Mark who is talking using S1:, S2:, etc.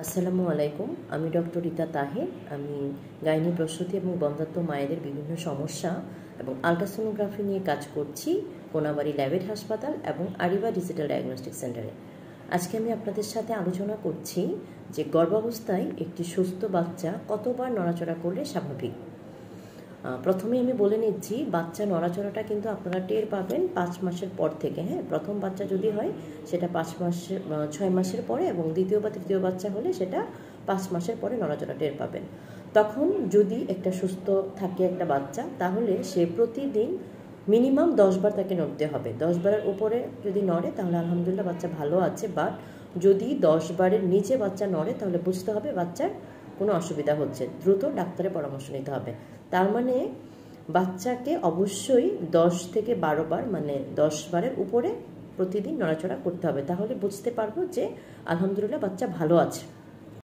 S1: আসসালামু আলাইকুম। আমি ডক্টর রিতা তাহের। আমি গাইনি প্রসূতি এবং বন্ধ্যাত্ব মায়েদের বিভিন্ন সমস্যা এবং আলট্রাসোনোগ্রাফি নিয়ে কাজ করছি কোনাবাড়ি ল্যাবেট হাসপাতাল এবং আরিবা ডিজিটাল ডায়াগনস্টিক সেন্টারে। আজকে আমি আপনাদের সাথে আলোচনা করছি যে গর্ভাবস্থায় একটি সুস্থ বাচ্চা কতবার নড়াচড়া করলে স্বাভাবিক। প্রথমে আমি বলে নিচ্ছি, বাচ্চা নড়াচড়াটা কিন্তু আপনারা টের পাবেন 5 মাসের পর থেকে। প্রথম বাচ্চা যদি হয় সেটা 6 মাসের পরে, এবং দ্বিতীয় বা তৃতীয় বাচ্চা হলে সেটা 5 মাসের পরে নড়াচড়া টের পাবেন। তখন যদি একটা সুস্থ থাকে একটা বাচ্চা, তাহলে সে প্রতিদিন মিনিমাম 10 বার তাকে নড়তে হবে। 10 বারের উপরে যদি নড়ে তাহলে আলহামদুলিল্লাহ বাচ্চা ভালো আছে। বাট যদি 10 বারের নিচে বাচ্চা নড়ে তাহলে বুঝতে হবে বাচ্চার কোনো অসুবিধা হচ্ছে, দ্রুত ডাক্তারের পরামর্শ নিতে হবে। তার মানে বাচ্চাকে অবশ্যই 10 থেকে 12 বার, মানে 10 বারের উপরে প্রতিদিন নড়াচড়া করতে হবে। তাহলে বুঝতে পারবো যে আলহামদুলিল্লাহ বাচ্চা ভালো আছে।